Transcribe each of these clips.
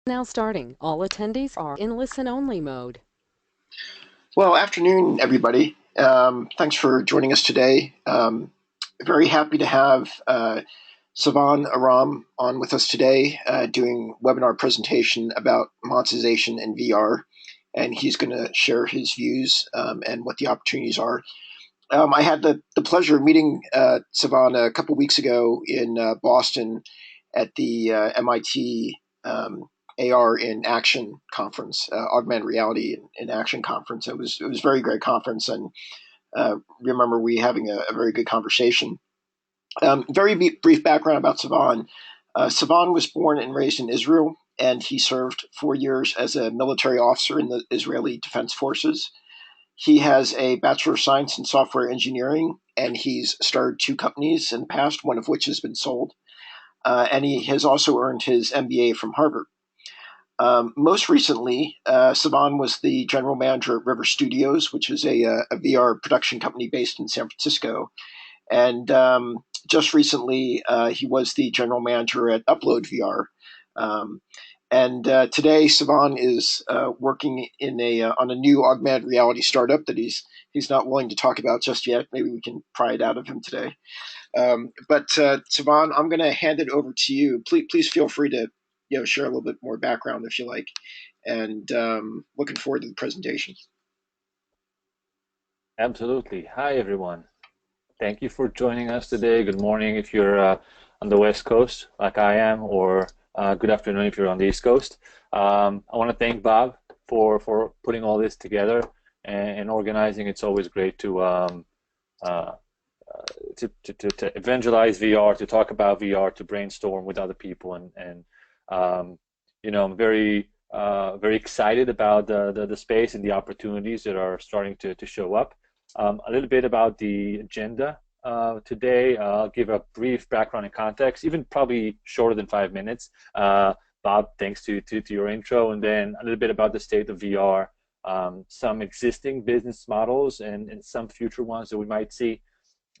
Now starting. All attendees are in listen-only mode. Well, afternoon, everybody. Thanks for joining us today. Very happy to have Savan Aram on with us today, doing webinar presentation about monetization in VR, and he's going to share his views and what the opportunities are. I had the pleasure of meeting Savan a couple weeks ago in Boston at the MIT AR in Action conference, Augmented Reality in Action conference. It was a very great conference, and remember we having a very good conversation. Very brief background about Savan. Savan was born and raised in Israel, and he served 4 years as a military officer in the Israeli Defense Forces. He has a Bachelor of Science in Software Engineering, and he's started two companies in the past, one of which has been sold. And he has also earned his MBA from Harvard. Most recently, Savan was the general manager at River Studios, which is a VR production company based in San Francisco. And just recently, he was the general manager at Upload VR. And today, Savan is working on a new augmented reality startup that he's not willing to talk about just yet. Maybe we can pry it out of him today. But Savan, I'm going to hand it over to you. Please feel free to share a little bit more background if you like. And looking forward to the presentation. Absolutely. Hi, everyone. Thank you for joining us today. Good morning if you're on the West Coast, like I am, or good afternoon if you're on the East Coast. I want to thank Bob for putting all this together and organizing. It's always great to evangelize VR, to talk about VR, to brainstorm with other people, and I'm very excited about the space and the opportunities that are starting to show up. A little bit about the agenda today. I'll give a brief background and context, even probably shorter than 5 minutes. Bob, thanks to your intro, and then a little bit about the state of VR, some existing business models and some future ones that we might see.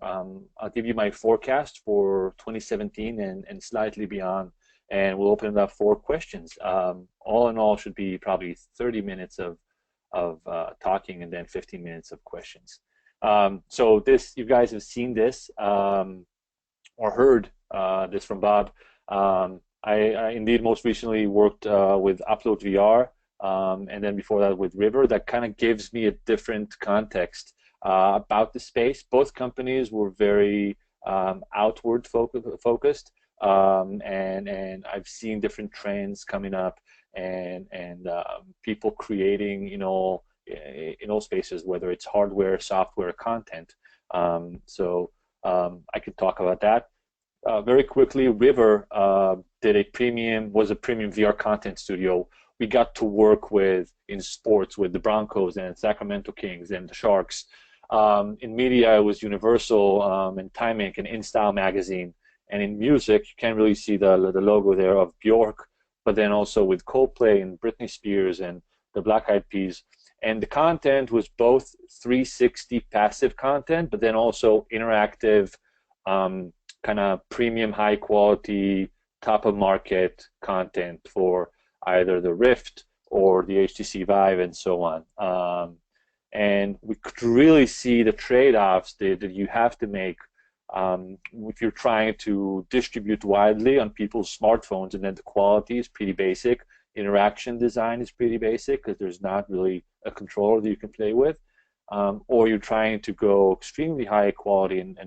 I'll give you my forecast for 2017 and slightly beyond, and we'll open it up for questions. All in all, should be probably 30 minutes of talking and then 15 minutes of questions. So this, you guys have seen this or heard this from Bob. I indeed most recently worked with Upload VR, and then before that with River. That kind of gives me a different context about the space. Both companies were very outward focused, and I've seen different trends coming up and people creating in all spaces, whether it's hardware, software, content. So I could talk about that. Very quickly, River was a premium VR content studio. We got to work in sports with the Broncos and Sacramento Kings and the Sharks. In media, it was Universal and Time Inc. and InStyle magazine. And in music, you can't really see the logo there of Bjork, but then also with Coldplay and Britney Spears and the Black Eyed Peas. And the content was both 360 passive content, but then also interactive, kind of premium, high quality, top of market content for either the Rift or the HTC Vive and so on. And we could really see the trade-offs that you have to make if you're trying to distribute widely on people's smartphones, and then the quality is pretty basic. Interaction design is pretty basic because there's not really a controller that you can play with, or you're trying to go extremely high quality and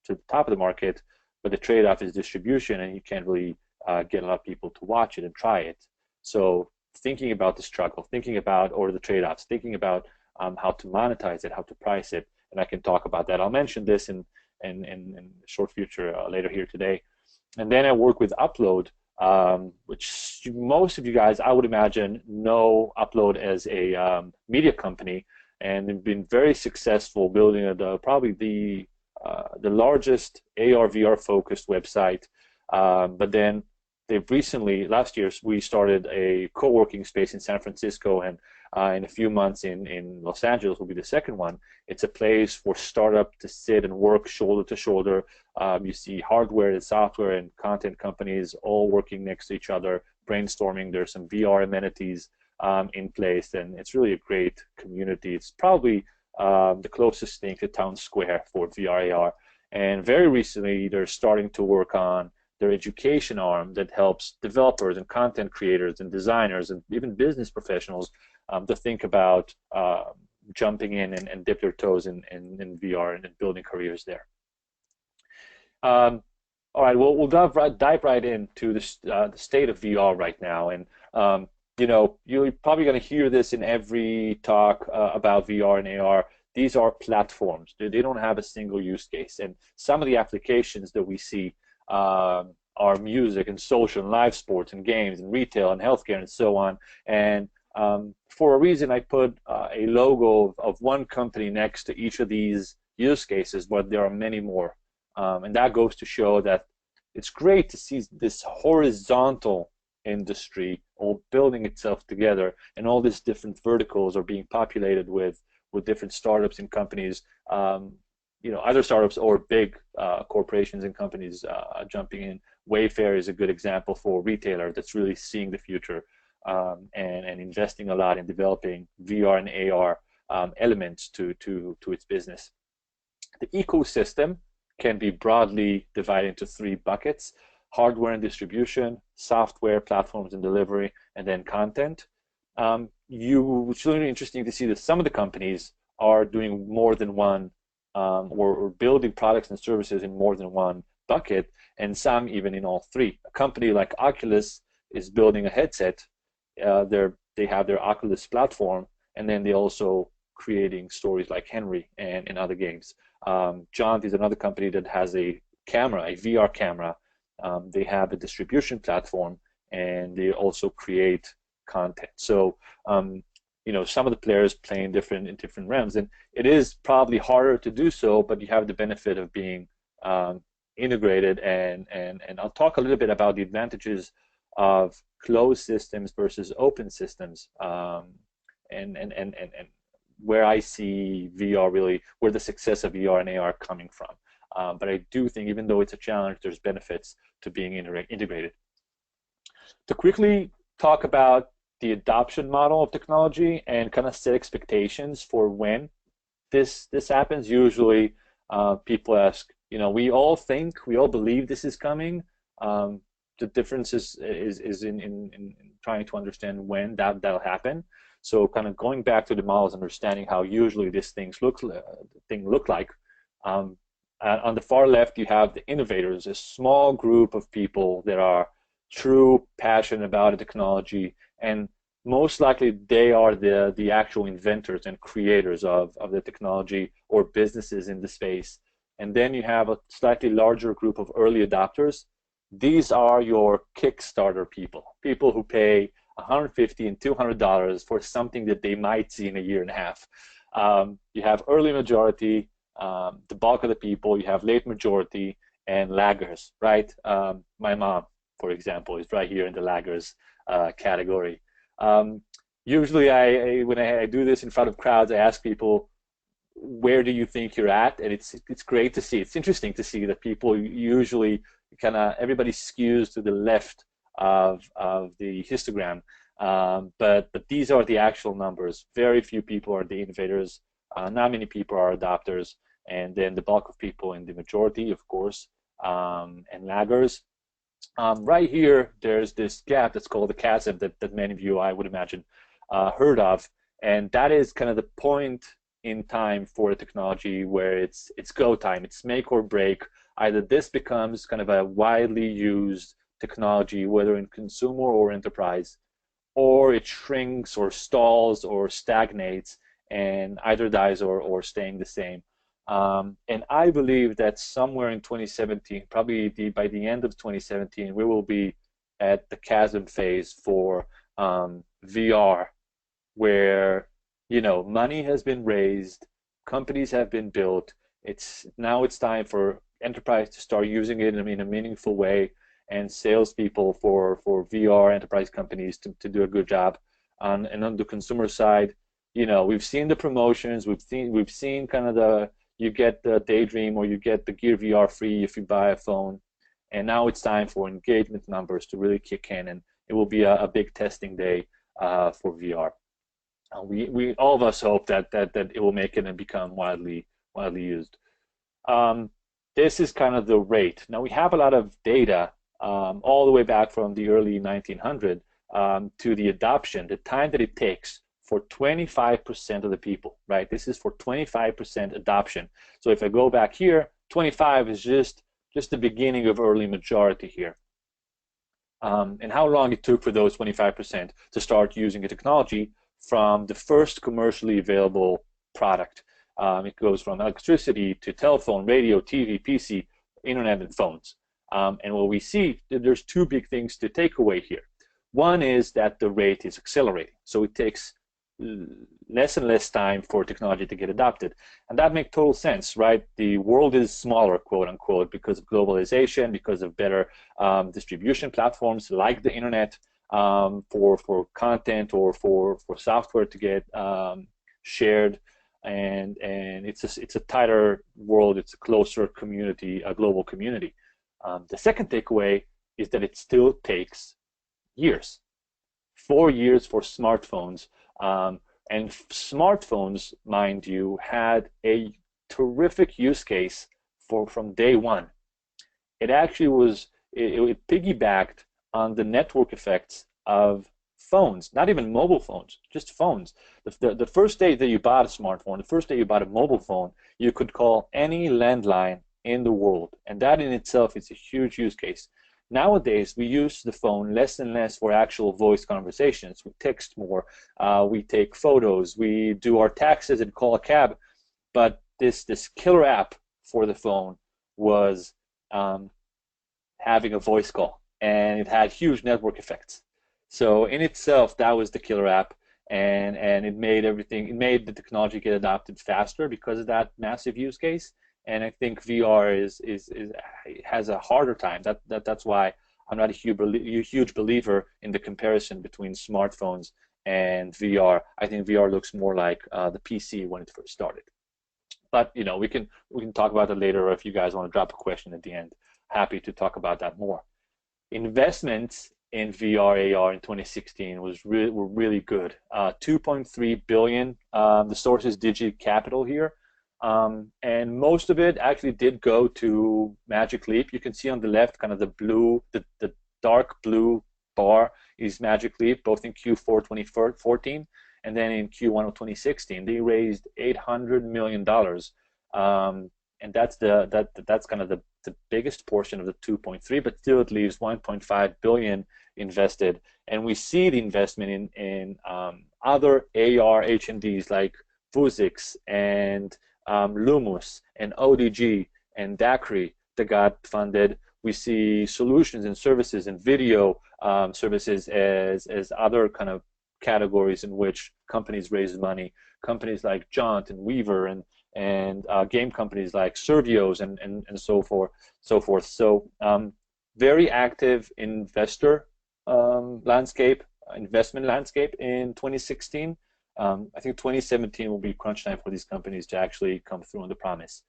to the top of the market, but the trade-off is distribution, and you can't really get a lot of people to watch it and try it. So thinking about the struggle, thinking about the trade-offs, thinking about how to monetize it, how to price it, and I can talk about that. I'll mention this in the short future later here today. And then I work with Upload, which most of you guys, I would imagine, know Upload as a media company, and they've been very successful building probably the largest AR VR focused website. But then they've recently, last year, we started a co-working space in San Francisco, and in a few months in Los Angeles will be the second one. It's a place for startup to sit and work shoulder to shoulder. You see hardware and software and content companies all working next to each other, brainstorming. There's some VR amenities in place, and it's really a great community. It's probably the closest thing to town square for VR AR. And very recently, they're starting to work on their education arm that helps developers and content creators and designers and even business professionals to think about jumping in and dip their toes in VR and building careers there. All right, well, we'll dive right into the state of VR right now. And you're probably going to hear this in every talk about VR and AR. These are platforms. They don't have a single use case. And some of the applications that we see are music and social and live sports and games and retail and healthcare and so on. And for a reason, I put a logo of one company next to each of these use cases, but there are many more. And that goes to show that it's great to see this horizontal industry all building itself together, and all these different verticals are being populated with different startups and companies, other startups or big corporations and companies jumping in. Wayfair is a good example for a retailer that's really seeing the future and investing a lot in developing VR and AR elements to its business. The ecosystem can be broadly divided into three buckets: hardware and distribution, software, platforms and delivery, and then content. It's really interesting to see that some of the companies are doing more than one or building products and services in more than one bucket, and some even in all three. A company like Oculus is building a headset. They have their Oculus platform, and then they also creating stories like Henry and other games. Jaunt is another company that has a camera, a VR camera. They have a distribution platform, and they also create content. So, some of the players play in different realms, and it is probably harder to do so, but you have the benefit of being integrated. And I'll talk a little bit about the advantages of closed systems versus open systems, and where I see VR really, where the success of VR and AR coming from. But I do think, even though it's a challenge, there's benefits to being integrated. To quickly talk about the adoption model of technology and kind of set expectations for when this happens. Usually, people ask, we all believe this is coming. The difference is in trying to understand when that'll happen. So, kind of going back to the models, understanding how usually these things look like. On the far left, you have the innovators, a small group of people that are true passionate about the technology, and most likely they are the actual inventors and creators of the technology or businesses in the space. And then you have a slightly larger group of early adopters. These are your Kickstarter people who pay $150 and $200 for something that they might see in a year and a half. You have early majority, the bulk of the people. You have late majority and laggers, right? My mom, for example, is right here in the laggers category. Usually, when I do this in front of crowds, I ask people, where do you think you're at? And it's great to see. It's interesting to see that people usually everybody skews to the left of the histogram. But these are the actual numbers. Very few people are the innovators. Not many people are adopters. And then the bulk of people in the majority, of course, and laggers. Right here, there's this gap that's called the chasm that many of you, I would imagine, heard of. And that is kind of the point in time for a technology where it's go time. It's make or break. Either this becomes kind of a widely used technology, whether in consumer or enterprise, or it shrinks or stalls or stagnates and either dies or staying the same. And I believe that somewhere in 2017, probably by the end of 2017, we will be at the chasm phase for VR, where money has been raised, companies have been built. Now it's time for enterprise to start using it in a meaningful way, and salespeople for VR enterprise companies to do a good job. And on the consumer side, we've seen the promotions, we've seen kind of you get the Daydream or you get the Gear VR free if you buy a phone, and now it's time for engagement numbers to really kick in. And it will be a big testing day for VR. We all of us hope that it will make it and become widely used. Um, this is kind of the rate. Now we have a lot of data all the way back from the early 1900 to the adoption, the time that it takes for 25% of the people, right? This is for 25% adoption. So if I go back here, 25 is just the beginning of early majority here. And how long it took for those 25% to start using the technology from the first commercially available product. It goes from electricity to telephone, radio, TV, PC, internet, and phones. And what we see, there's two big things to take away here. One is that the rate is accelerating. So it takes less and less time for technology to get adopted. And that makes total sense, right? The world is smaller, quote unquote, because of globalization, because of better distribution platforms like the internet for content or for software to get shared. And it's a tighter world, it's a closer community, a global community. The second takeaway is that it still takes years. 4 years for smartphones. And smartphones, mind you, had a terrific use case from day one. It actually was, it piggybacked on the network effects of phones, not even mobile phones, just phones. The first day that you bought a smartphone, the first day you bought a mobile phone, you could call any landline in the world. And that in itself is a huge use case. Nowadays, we use the phone less and less for actual voice conversations. We text more, we take photos, we do our taxes and call a cab. But this killer app for the phone was having a voice call, and it had huge network effects. So in itself, that was the killer app, and it made the technology get adopted faster because of that massive use case. And I think VR has a harder time. That's why I'm not a huge believer in the comparison between smartphones and VR. I think VR looks more like the PC when it first started. But we can talk about that later, or if you guys want to drop a question at the end, happy to talk about that more. Investments in VR AR in 2016 were really good. 2.3 billion. The source is Digi Capital here. And most of it actually did go to Magic Leap. You can see on the left kind of the dark blue bar is Magic Leap, both in Q4 2014 and then in Q1 of 2016. They raised $800 million. And that's kind of the biggest portion of the 2.3, but still it leaves 1.5 billion invested. And we see the investment in other AR HMDs like Vuzix and Lumus and ODG and Dacry that got funded. We see solutions and services and video services as other kind of categories in which companies raise money. Companies like Jaunt and Weaver and game companies like Survios and so forth. So very active investor investment landscape in 2016. I think 2017 will be crunch time for these companies to actually come through on the promise.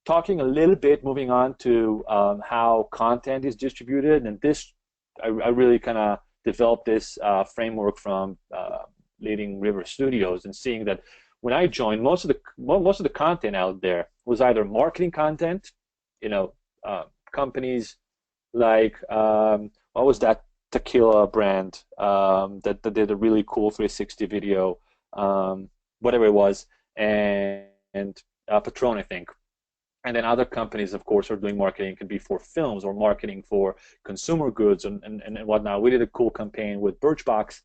Talking a little bit, moving on to how content is distributed, and this, I really kind of developed this framework from leading River Studios, and seeing that when I joined, most of the content out there was either marketing content, companies like what was that tequila brand that did a really cool 360 video, whatever it was, and Patron, I think. And then other companies, of course, are doing marketing. It can be for films or marketing for consumer goods and whatnot. We did a cool campaign with Birchbox.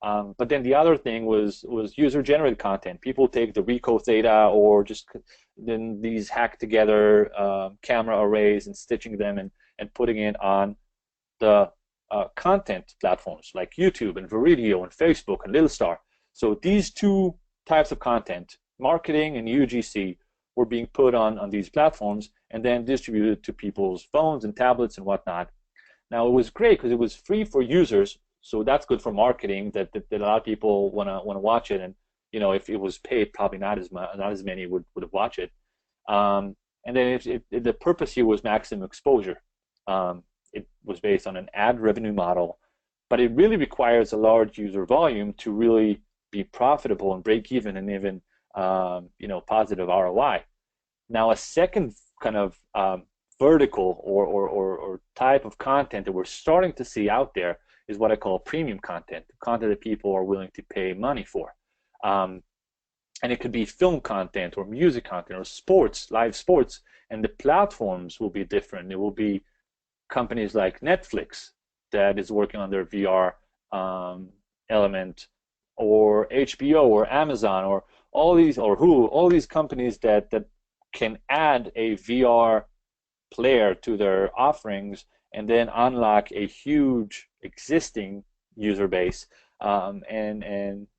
But then the other thing was user-generated content. People take the Ricoh Theta or just then these hacked together camera arrays and stitching them and putting it on the content platforms like YouTube and Viridio and Facebook and Little Star. So these two types of content, marketing and UGC, were being put on these platforms and then distributed to people's phones and tablets and whatnot. Now it was great because it was free for users, so that's good for marketing. That a lot of people want to watch it, and if it was paid, probably not as many would watch it. And then the purpose here was maximum exposure. It was based on an ad revenue model. but it really requires a large user volume to really be profitable and break even and even positive ROI. Now, a second kind of vertical or type of content that we're starting to see out there is what I call premium content, content that people are willing to pay money for. And it could be film content or music content or sports, live sports, and the platforms will be different. It will be companies like Netflix that is working on their VR element, or HBO or Amazon or all these, or Hulu, all these companies that can add a VR player to their offerings and then unlock a huge existing user base, and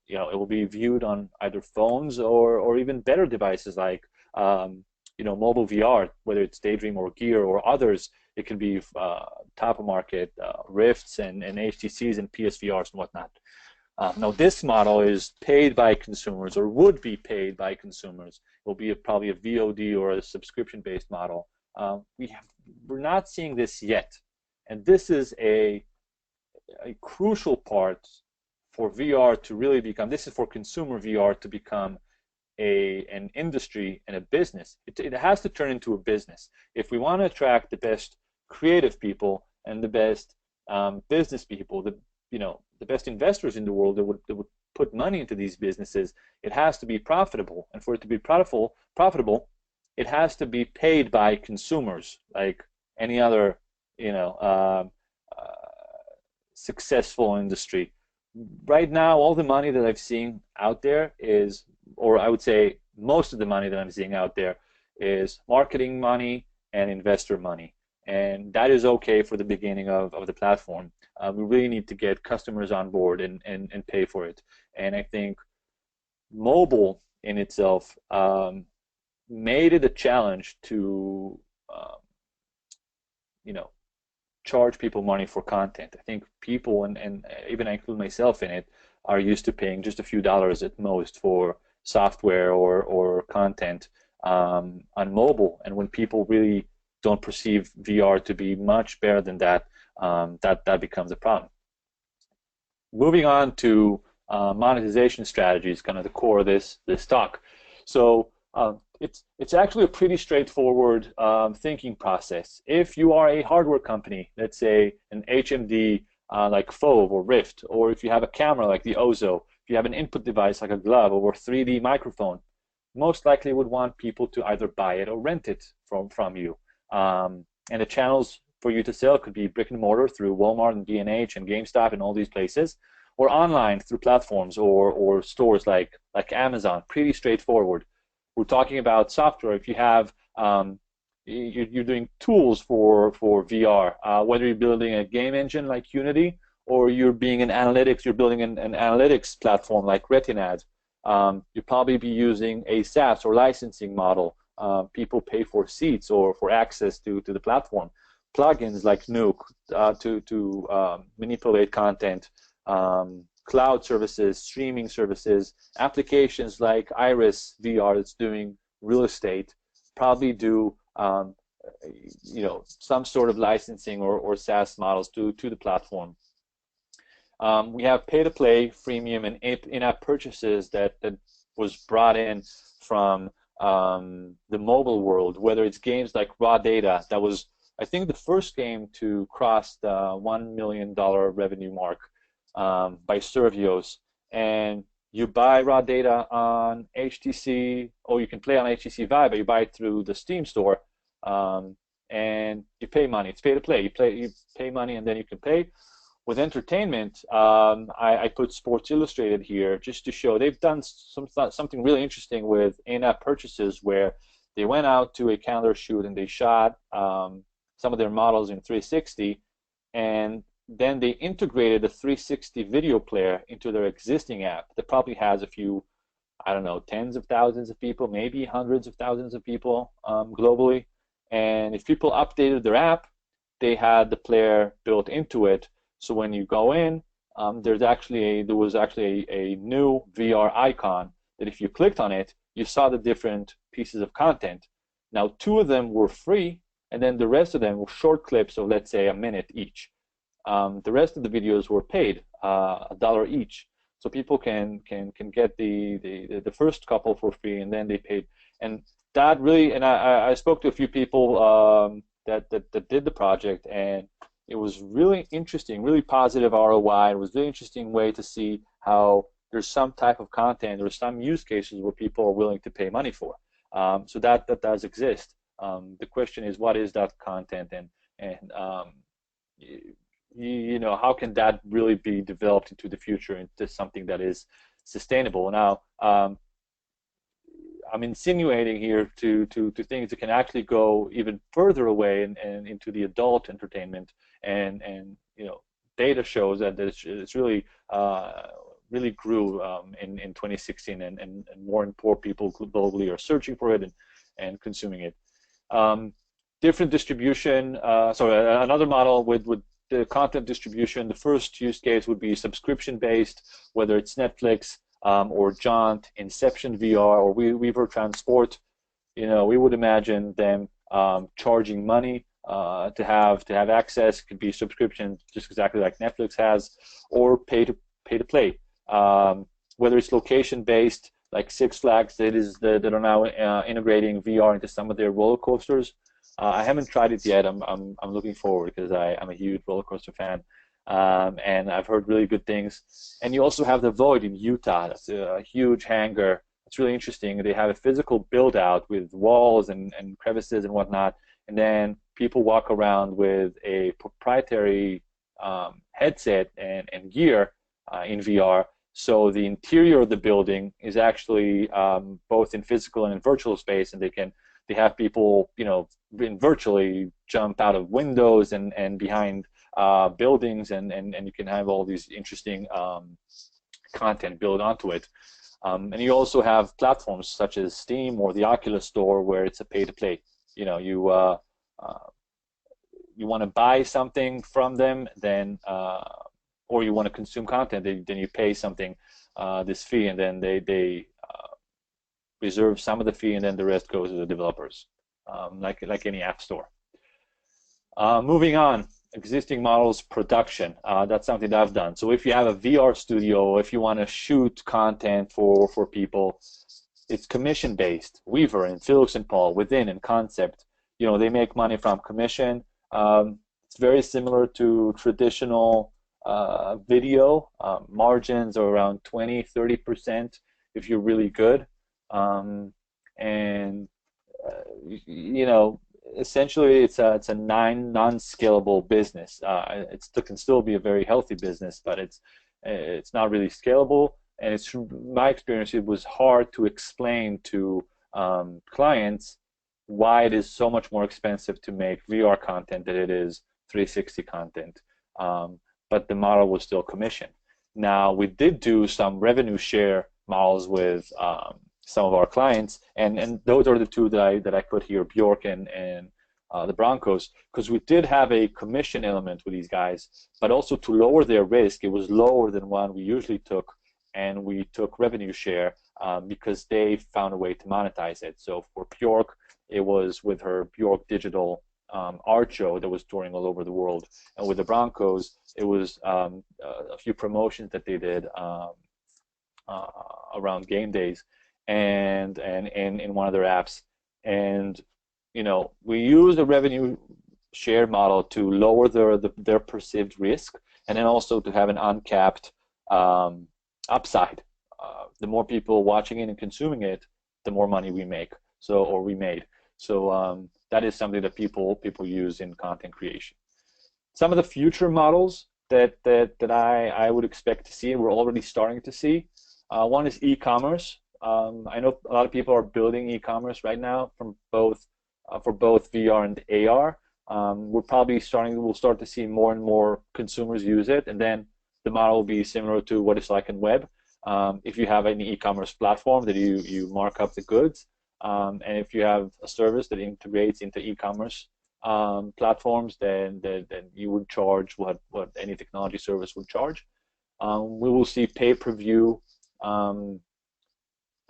it will be viewed on either phones or even better devices like mobile VR, whether it's Daydream or Gear or others. It can be top of market Rifts and HTCs and PSVRs and whatnot. Now, this model is paid by consumers, or would be paid by consumers. It will be probably a VOD or a subscription-based model. We're not seeing this yet, and this is a crucial part for VR to really become. This is for consumer VR to become an industry and a business. It has to turn into a business. If we want to attract the best creative people and the best business people, the best investors in the world that would put money into these businesses, it has to be profitable. And for it to be profitable, it has to be paid by consumers, like any other, successful industry. Right now, all the money that I've seen out there is, or I would say most of the money that I'm seeing out there is marketing money and investor money. And that is okay for the beginning of the platform. We really need to get customers on board and pay for it. And I think mobile in itself made it a challenge to, charge people money for content. I think people, and even I include myself in it, are used to paying just a few dollars at most for software or content on mobile. And when people really don't perceive VR to be much better than that, that becomes a problem. Moving on to monetization strategies, kind of the core of this talk. So it's actually a pretty straightforward thinking process. If you are a hardware company, let's say an HMD like Fove or Rift, or if you have a camera like the Ozo, if you have an input device like a glove or a 3D microphone, most likely would want people to either buy it or rent it from you. And the channels for you to sell could be brick and mortar through Walmart and B&H and GameStop and all these places, or online through platforms or stores like Amazon. Pretty straightforward. We're talking about software. If you have you're doing tools for VR, whether you're building a game engine like Unity or you're building an analytics platform like Retinad, you'll probably be using a SaaS or licensing model. People pay for seats or for access to the platform. Plugins like Nuke to manipulate content, cloud services, streaming services, applications like Iris VR that's doing real estate, probably do some sort of licensing or SaaS models to the platform. We have pay-to-play, freemium, and in-app purchases that was brought in from the mobile world, whether it's games like Raw Data. That was, I think, the first game to cross the $1 million revenue mark by Survios. And you buy Raw Data on HTC, or you can play on HTC Vive, but you buy it through the Steam store, and you pay money. It's pay to play. You pay money, and then you can pay. With entertainment, I put Sports Illustrated here just to show they've done something really interesting with in-app purchases, where they went out to a calendar shoot and they shot some of their models in 360, and then they integrated a 360 video player into their existing app that probably has a few, I don't know, tens of thousands of people, maybe hundreds of thousands of people globally. And if people updated their app, they had the player built into it. So when you go in, there was actually a new VR icon that if you clicked on it, you saw the different pieces of content. Now, 2 of them were free, and then the rest of them were short clips of, let's say, a minute each. The rest of the videos were paid, $1 each. So people can get the first couple for free, and then they paid. And that really, and I spoke to a few people that did the project, and it was really interesting, really positive ROI. It was a really interesting way to see how there's some type of content or some use cases where people are willing to pay money for. So that does exist. The question is, what is that content, and how can that really be developed into the future into something that is sustainable? Now, I'm insinuating here to things that can actually go even further away and into the adult entertainment, and data shows that it's really really grew in 2016, and more and more people globally are searching for it and consuming it. Different distribution. Another model with the content distribution. The first use case would be subscription-based, whether it's Netflix or Jaunt, Inception VR, or Weaver Transport. We would imagine them charging money to have access. It could be subscription, just exactly like Netflix has, or pay to play. Whether it's location-based, like Six Flags, that are now integrating VR into some of their roller coasters. I haven't tried it yet. I'm looking forward because I'm a huge roller coaster fan, and I've heard really good things. And you also have the Void in Utah. That's a huge hangar. It's really interesting. They have a physical build out with walls and crevices and whatnot, and then people walk around with a proprietary headset and gear in VR. So the interior of the building is actually both in physical and in virtual space, and they have people, virtually jump out of windows and behind buildings, and you can have all these interesting content built onto it. And you also have platforms such as Steam or the Oculus Store where it's a pay-to-play. You want to buy something from them, then or you want to consume content, then you pay something, this fee, and then they reserve some of the fee, and then the rest goes to the developers, like any app store. Moving on, existing models production. That's something that I've done. So if you have a VR studio, if you want to shoot content for people, it's commission-based. Weaver and Phillips and Paul, Within and Concept, they make money from commission. It's very similar to traditional video. Margins are around 20-30% if you're really good. Essentially it's a non-scalable business. It can still be a very healthy business, but it's not really scalable. And it's, my experience, it was hard to explain to clients why it is so much more expensive to make VR content than it is 360 content. But the model was still commission. Now, we did do some revenue share models with some of our clients, and those are the two that I put here, Bjork and the Broncos, because we did have a commission element with these guys, but also to lower their risk, it was lower than one we usually took, and we took revenue share because they found a way to monetize it. So for Bjork, it was with her Bjork Digital art show that was touring all over the world, and with the Broncos, it was a few promotions that they did around game days, and in one of their apps. And we use the revenue share model to lower their perceived risk, and then also to have an uncapped upside. The more people watching it and consuming it, the more money we make. We made. So that is something that people use in content creation. Some of the future models that I would expect to see, and we're already starting to see. One is e-commerce. I know a lot of people are building e-commerce right now for both VR and AR. We'll start to see more and more consumers use it, and then the model will be similar to what it's like in web. If you have any e-commerce platform that you mark up the goods, and if you have a service that integrates into e-commerce platforms, then you would charge what any technology service would charge. We will see pay-per-view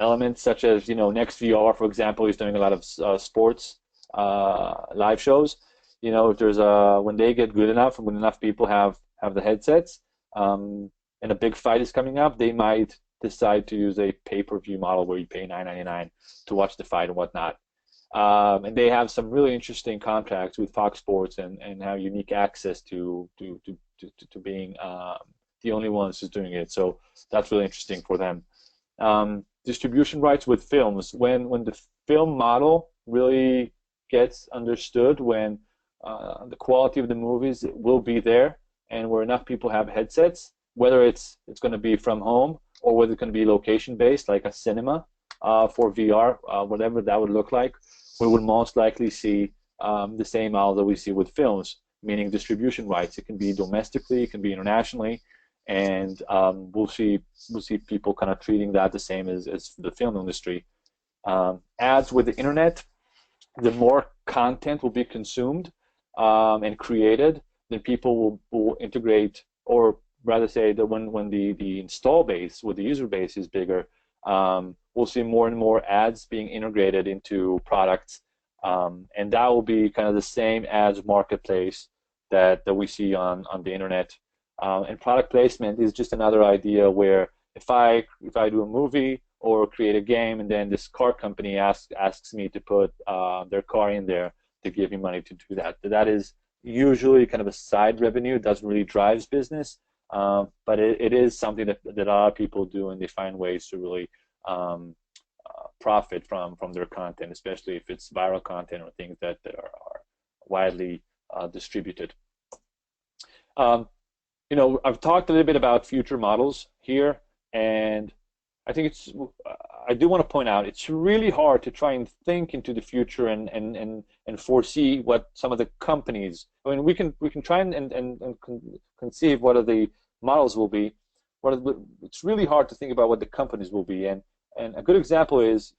elements such as NextVR, for example, is doing a lot of sports live shows. if there's when they get good enough and when enough people have the headsets, um, and a big fight is coming up, they might decide to use a pay-per-view model where you pay $9.99 to watch the fight and whatnot. And they have some really interesting contracts with Fox Sports and have unique access to being the only ones who's doing it. So that's really interesting for them. Distribution rights with films. When the film model really gets understood, when the quality of the movies will be there, and where enough people have headsets, whether it's going to be from home or whether it's going to be location based, like a cinema for VR, whatever that would look like, we would most likely see the same model that we see with films, meaning distribution rights. It can be domestically, it can be internationally, and we'll see people kind of treating that the same as the film industry. As with the internet, the more content will be consumed and created, then people will integrate, or rather say that when the install base, with the user base is bigger, we'll see more and more ads being integrated into products, and that will be kind of the same ads marketplace that we see on the internet. And product placement is just another idea where if I do a movie or create a game, and then this car company asks me to put their car in there to give me money to do that. That is usually kind of a side revenue. It doesn't really drive business, but it is something that a lot of people do, and they find ways to really profit from their content, especially if it's viral content or things that are widely distributed. I've talked a little bit about future models here, and I think I do want to point out it's really hard to try and think into the future and foresee what some of the companies. I mean, we can try and conceive what are the models will be. It's really hard to think about what the companies will be. And a good example is,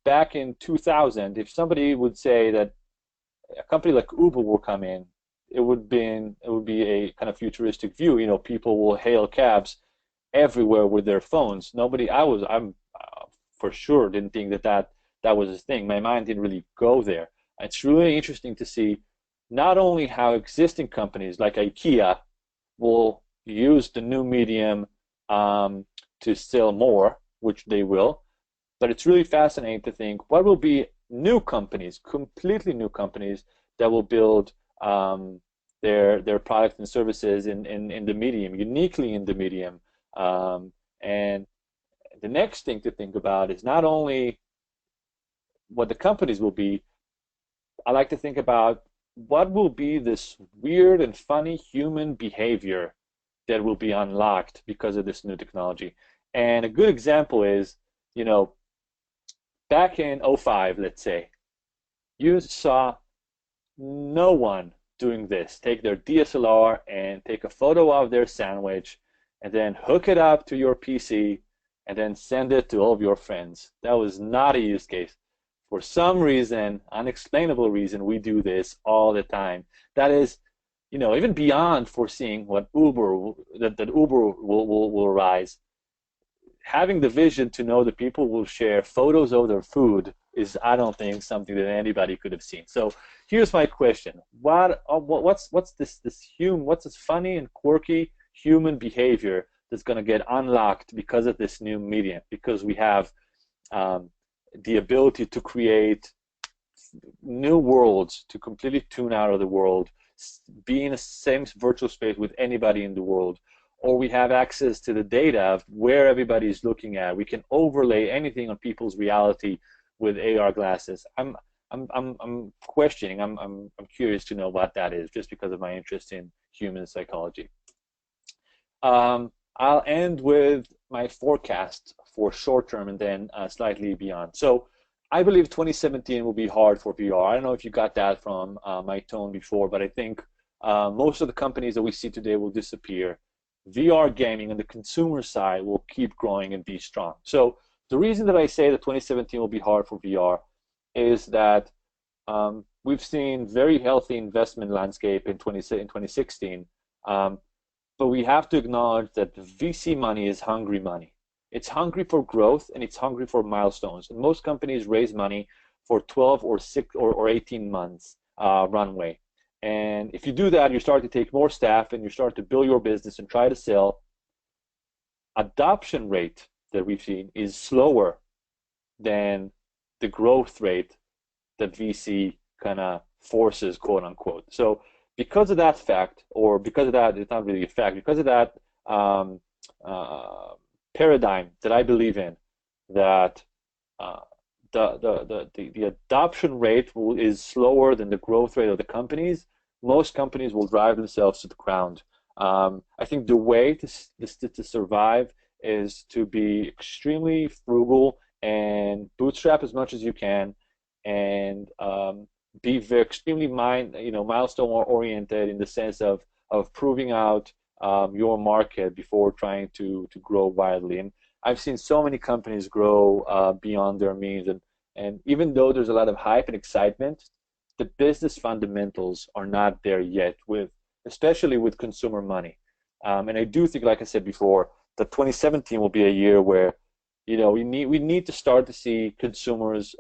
back in 2000, if somebody would say that a company like Uber will come in, it would be a kind of futuristic view. People will hail cabs everywhere with their phones. I'm for sure didn't think that was a thing. My mind didn't really go there. It's really interesting to see not only how existing companies like IKEA will use the new medium to sell more, which they will, but it's really fascinating to think what will be new companies, completely new companies that will build their products and services in the medium, uniquely in the medium. And the next thing to think about is not only what the companies will be. I like to think about what will be this weird and funny human behavior that will be unlocked because of this new technology. And a good example is, back in '05, let's say, you saw no one doing this. Take their DSLR and take a photo of their sandwich and then hook it up to your PC and then send it to all of your friends. That was not a use case. For some reason, unexplainable reason, we do this all the time. That is, even beyond foreseeing what that Uber will rise. Having the vision to know that people will share photos of their food is, I don't think, something that anybody could have seen. So here's my question: what's this funny and quirky human behavior that's going to get unlocked because of this new medium? Because we have the ability to create new worlds, to completely tune out of the world, be in the same virtual space with anybody in the world, or we have access to the data of where everybody is looking at. We can overlay anything on people's reality with AR glasses. I'm questioning. I'm curious to know what that is, just because of my interest in human psychology. I'll end with my forecast for short term and then slightly beyond. So I believe 2017 will be hard for VR. I don't know if you got that from my tone before, but I think most of the companies that we see today will disappear. VR gaming on the consumer side will keep growing and be strong. So the reason that I say that 2017 will be hard for VR is that we've seen very healthy investment landscape in 2016, but we have to acknowledge that the VC money is hungry money. It's hungry for growth and it's hungry for milestones. And most companies raise money for 12 or 18 months runway. And if you do that, you start to take more staff and you start to build your business and try to sell. Adoption rate that we've seen is slower than the growth rate that VC kind of forces, quote unquote. So because of that fact, or because of that, it's not really a fact, because of that um, uh, paradigm that I believe in, that uh, the adoption rate is slower than the growth rate of the companies, most companies will drive themselves to the ground. I think the way to survive is to be extremely frugal and bootstrap as much as you can, and be very extremely milestone oriented in the sense of proving out your market before trying to grow wildly. And I've seen so many companies grow beyond their means, and even though there's a lot of hype and excitement, the business fundamentals are not there yet, especially with consumer money. And I do think, like I said before, that 2017 will be a year where we need to start to see consumers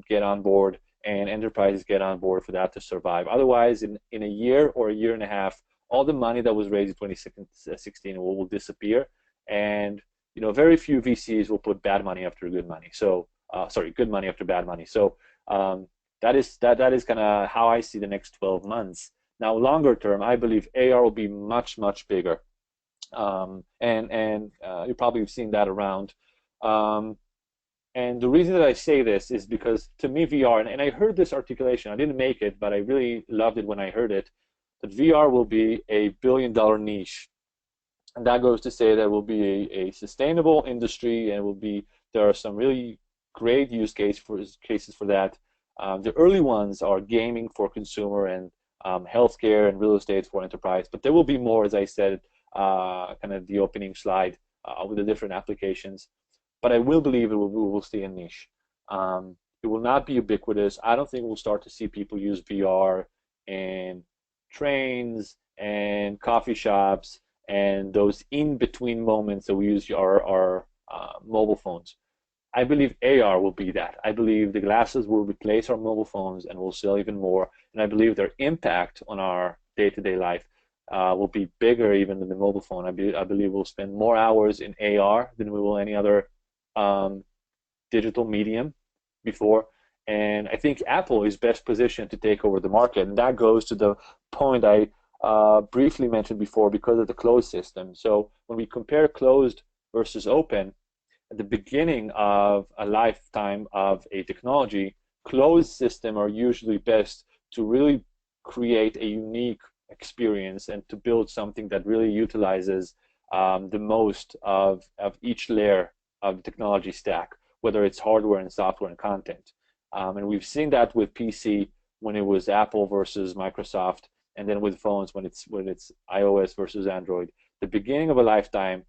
get on board and enterprises get on board for that to survive. Otherwise, in a year or a year and a half, all the money that was raised in 2016 will disappear, and very few VCs will put bad money after good money. So, sorry, good money after bad money. So that is kind of how I see the next 12 months. Now, longer term, I believe AR will be much, much bigger, and you probably have seen that around. Um, and the reason that I say this is because, to me, VR, and I heard this articulation, I didn't make it, but I really loved it when I heard it, that VR will be a billion-dollar niche. And that goes to say that it will be a sustainable industry, and there are some really great cases for that. The early ones are gaming for consumer, and healthcare and real estate for enterprise, but there will be more, as I said, kind of the opening slide, with the different applications. But I will believe we will stay a niche. It will not be ubiquitous. I don't think we'll start to see people use VR in trains and coffee shops and those in-between moments that we use our mobile phones. I believe AR will be that. I believe the glasses will replace our mobile phones and will sell even more. And I believe their impact on our day-to-day life will be bigger even than the mobile phone. I believe we'll spend more hours in AR than we will any other um, digital medium before. And I think Apple is best positioned to take over the market. And that goes to the point I briefly mentioned before, because of the closed system. So when we compare closed versus open, at the beginning of a lifetime of a technology, closed systems are usually best to really create a unique experience and to build something that really utilizes the most of each layer of the technology stack, whether it's hardware and software and content. And we've seen that with PC when it was Apple versus Microsoft, and then with phones when it's iOS versus Android. The beginning of a lifetime,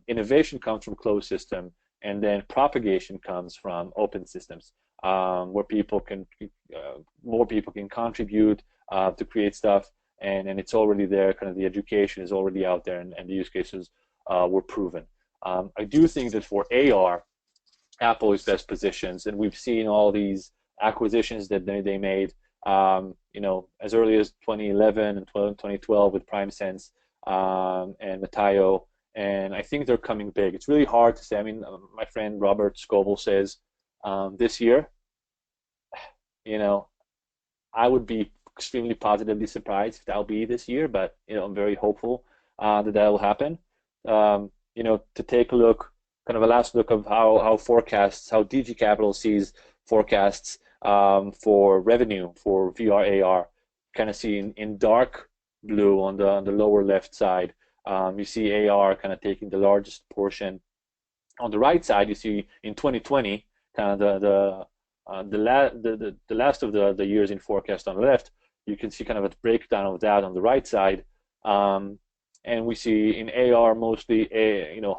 innovation comes from closed system, and then propagation comes from open systems, where more people can contribute to create stuff, and it's already there. Kind of the education is already out there, and the use cases were proven. I do think that for AR, Apple is best positioned, and we've seen all these acquisitions that they made, as early as 2011 and 2012 with PrimeSense and Metaio, and I think they're coming big. It's really hard to say. I mean, my friend Robert Scoble says this year, I would be extremely positively surprised if that'll be this year, but I'm very hopeful that will happen. To take a look, kind of a last look of how DG Capital sees forecasts for revenue for VR AR. Kind of see in dark blue on the lower left side, you see AR kind of taking the largest portion. On the right side, you see in 2020, kind of the last of the years in forecast on the left. You can see kind of a breakdown of that on the right side, and we see in AR mostly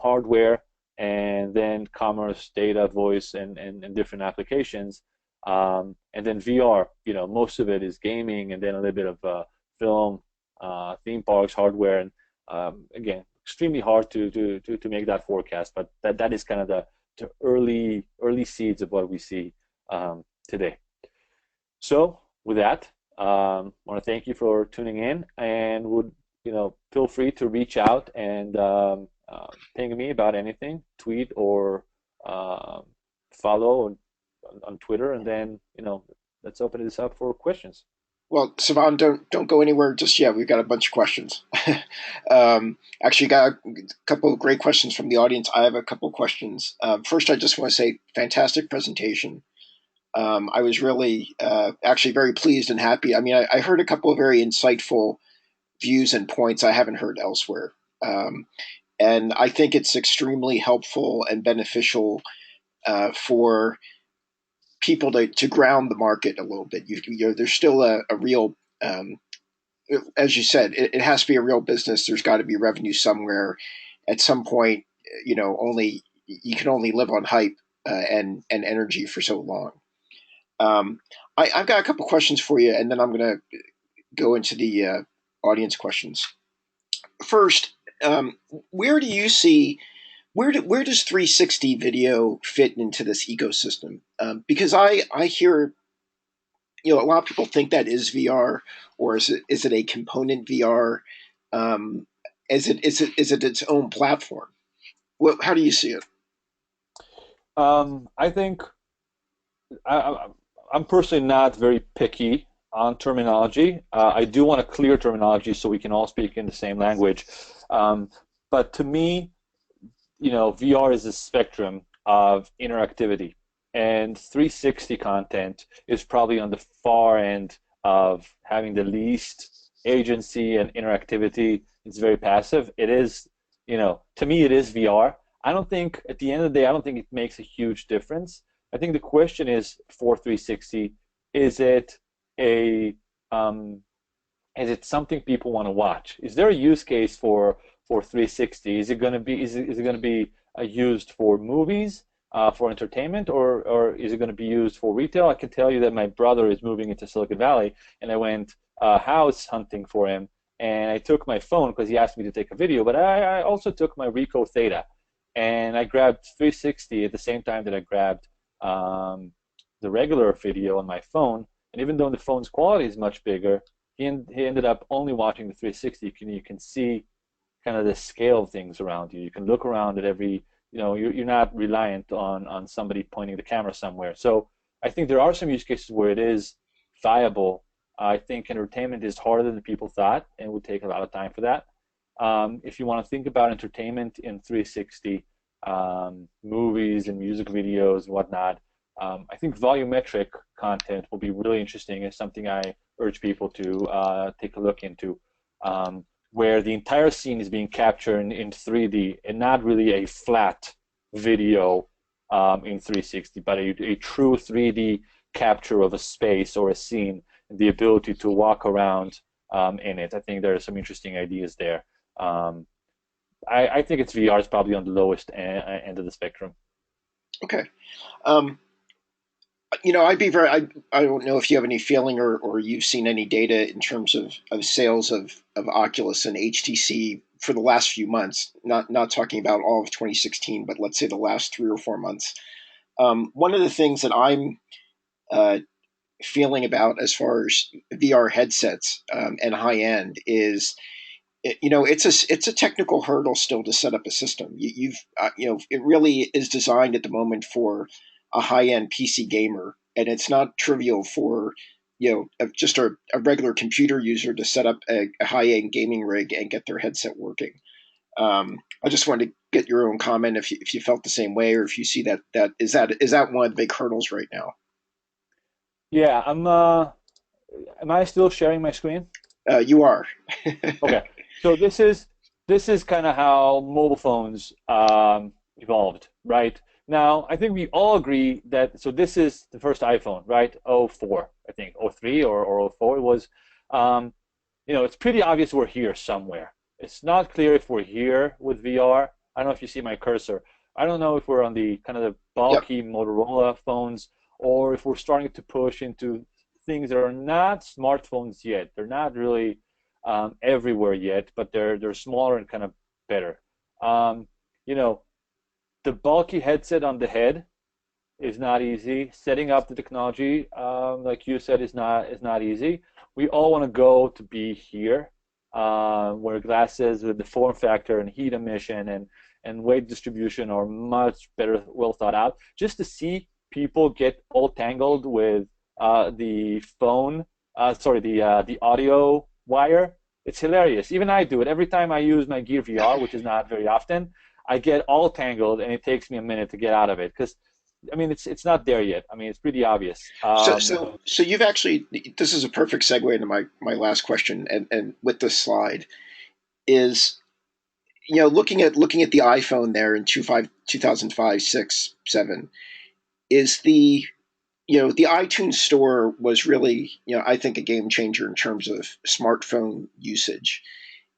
hardware, and then commerce, data, voice, and different applications, and then VR. Most of it is gaming, and then a little bit of film, theme parks, hardware, and again, extremely hard to make that forecast, but that is kind of the early seeds of what we see today. So with that, Want to thank you for tuning in, and would feel free to reach out and ping me about anything, tweet or um, follow on Twitter, and then let's open this up for questions. Well, Savan, don't go anywhere just yet. We've got a bunch of questions. Actually, got a couple of great questions from the audience. I have a couple of questions. First, I just want to say, fantastic presentation. I was really, actually very pleased and happy. I mean, I heard a couple of very insightful views and points I haven't heard elsewhere. And I think it's extremely helpful and beneficial for people to ground the market a little bit. There's still a real, as you said, it has to be a real business. There's got to be revenue somewhere. At some point, only you can only live on hype and energy for so long. Um, I've got a couple questions for you, and then I'm going to go into the audience questions. First, where do you see where does 360 video fit into this ecosystem? Because I hear a lot of people think that is VR, or is it a component VR? Um, is it its own platform? How do you see it? I think I, I'm personally not very picky on terminology. I do want a clear terminology so we can all speak in the same language. Um, but to me, VR is a spectrum of interactivity, and 360 content is probably on the far end of having the least agency and interactivity. It's very passive. It is, to me, it is VR. I don't think, at the end of the day, I don't think it makes a huge difference. I think the question is for 360, is it a um, is it something people want to watch? Is there a use case for 360? Is it going to be is it going to be used for movies, for entertainment, or is it going to be used for retail? I can tell you that my brother is moving into Silicon Valley, and I went house hunting for him, and I took my phone because he asked me to take a video, but I also took my Ricoh Theta, and I grabbed 360 at the same time that I grabbed um, the regular video on my phone. And even though the phone's quality is much bigger, he ended up only watching the 360. You can see kind of the scale of things around you. You can look around at every, you're not reliant on somebody pointing the camera somewhere. So I think there are some use cases where it is viable. I think entertainment is harder than people thought and would take a lot of time for that. If you want to think about entertainment in 360, movies and music videos and whatnot, I think volumetric content will be really interesting. It's something I urge people to take a look into, where the entire scene is being captured in 3D and not really a flat video in 360, but a true 3D capture of a space or a scene, and the ability to walk around in it. I think there are some interesting ideas there. Um, I think it's VR is probably on the lowest end of the spectrum. Okay. Um, I'd be very. I don't know if you have any feeling or you've seen any data in terms of sales of Oculus and HTC for the last few months. Not talking about all of 2016, but let's say the last 3 or 4 months. One of the things that I'm uh, feeling about as far as VR headsets and high end is it's a technical hurdle still to set up a system. It really is designed at the moment for a high end PC gamer, and it's not trivial for just a regular computer user to set up a high end gaming rig and get their headset working. I just wanted to get your own comment if you felt the same way, or if you see that is that one of the big hurdles right now. Yeah, am I still sharing my screen? You are. Okay. So this is kind of how mobile phones evolved, right? Now, I think we all agree that so this is the first iPhone, right? Oh 04, I think. Oh 03 or oh 04 it was. Um, it's pretty obvious we're here somewhere. It's not clear if we're here with VR. I don't know if you see my cursor. I don't know if we're on the kind of the Yep. bulky Motorola phones or if we're starting to push into things that are not smartphones yet. They're not really everywhere yet, but they're smaller and kind of better. Um, you know, the bulky headset on the head is not easy. Setting up the technology, like you said, is not easy. we all want to go to be here, where glasses with the form factor and heat emission and weight distribution are much better, well thought out. Just to see people get all tangled with the phone, sorry, the audio wire, it's hilarious. Even I do it every time I use my Gear VR, which is not very often. I get all tangled, and it takes me a minute to get out of it because, I mean, it's not there yet. I mean, it's pretty obvious. So you've actually, this is a perfect segue into my last question, and with this slide is, looking at the iPhone there in 2005, 6, 7, is the iTunes store was really, I think, a game changer in terms of smartphone usage.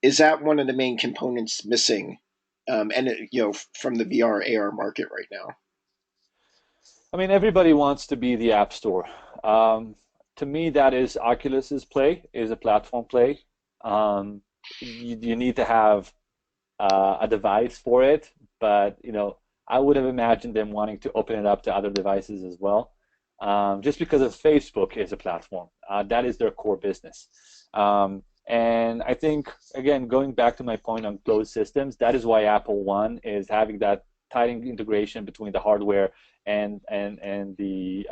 Is that one of the main components missing, from the VR AR market right now? I mean, everybody wants to be the App Store. Um, to me, that is Oculus's play, is a platform play. Um, you need to have a device for it, but I would have imagined them wanting to open it up to other devices as well, just because of Facebook is a platform. That is their core business. And I think, again, going back to my point on closed systems, that is why Apple One is having that tight integration between the hardware and the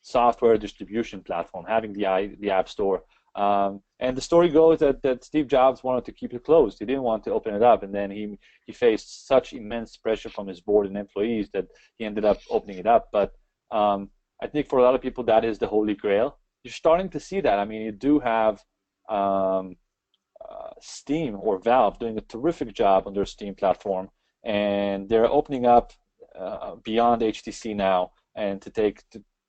software distribution platform, having the App Store. And the story goes that Steve Jobs wanted to keep it closed. He didn't want to open it up, and then he faced such immense pressure from his board and employees that he ended up opening it up. But I think for a lot of people, that is the holy grail. You're starting to see that. I mean, you do have um, Steam or Valve doing a terrific job on their Steam platform, and they're opening up beyond HTC now and to take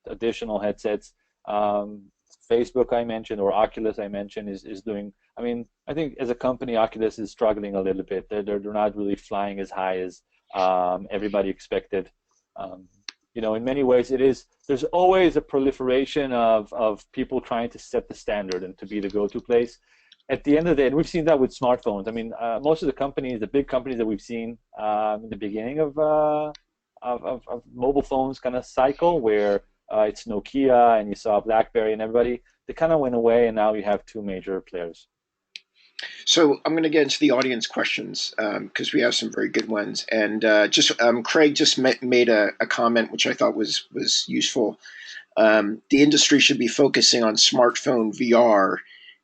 additional headsets. Facebook I mentioned or Oculus I mentioned is doing. I mean, I think as a company, Oculus is struggling a little bit. They're not really flying as high as everybody expected. Um, in many ways, it is. There's always a proliferation of people trying to set the standard and to be the go-to place. At the end of the day, and we've seen that with smartphones. I mean, most of the companies, the big companies that we've seen in the beginning of mobile phones kind of cycle, where it's Nokia and you saw BlackBerry and everybody, they kind of went away, and now you have two major players. So I'm going to get into the audience questions because we have some very good ones. And Craig just made a comment which I thought was useful. The industry should be focusing on smartphone VR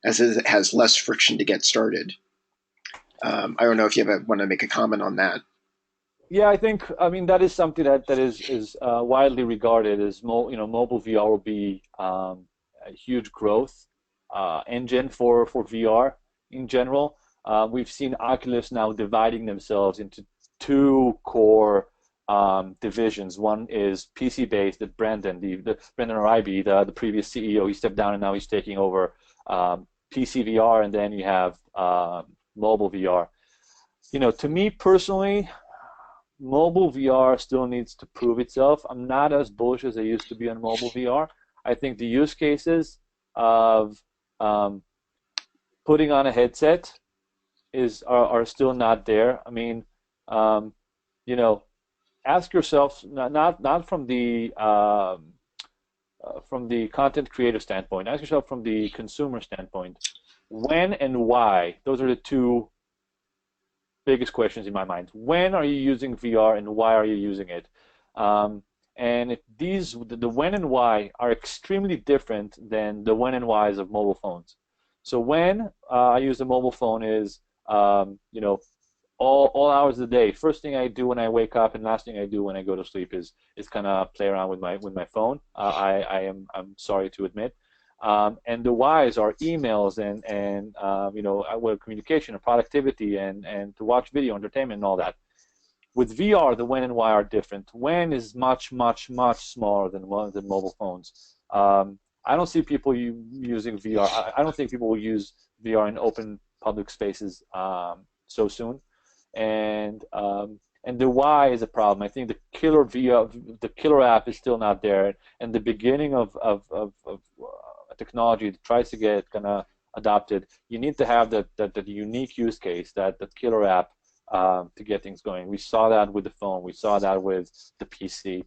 as it has less friction to get started. I don't know if you want to make a comment on that. Yeah, I mean that is something that is widely regarded as mobile VR will be a huge growth engine for VR in general. We've seen Oculus now dividing themselves into two core divisions. One is PC based, that the Brendan Oribe, the previous CEO, he stepped down and now he's taking over PC VR, and then you have mobile VR. To me personally, mobile VR still needs to prove itself. I'm not as bullish as I used to be on mobile VR. I think the use cases of putting on a headset are still not there. I mean, um, you know, ask yourself not from the content creator standpoint. Ask yourself from the consumer standpoint. When and why? Those are the two biggest questions in my mind. When are you using VR and why are you using it? And if the when and why are extremely different than the when and whys of mobile phones. So when I use a mobile phone is, all hours of the day. First thing I do when I wake up and last thing I do when I go to sleep is kind of play around with my phone. I'm sorry to admit. And the whys are emails and communication and productivity and to watch video, entertainment, and all that. With VR, the when and why are different. When is much, much, much smaller than mobile phones. I don't see people using VR. I don't think people will use VR in open public spaces so soon. And the why is a problem. I think the killer VR, the killer app is still not there, and the beginning of a technology that tries to get kind of adopted, you need to have that unique use case, that killer app to get things going. We saw that with the phone. We saw that with the PC.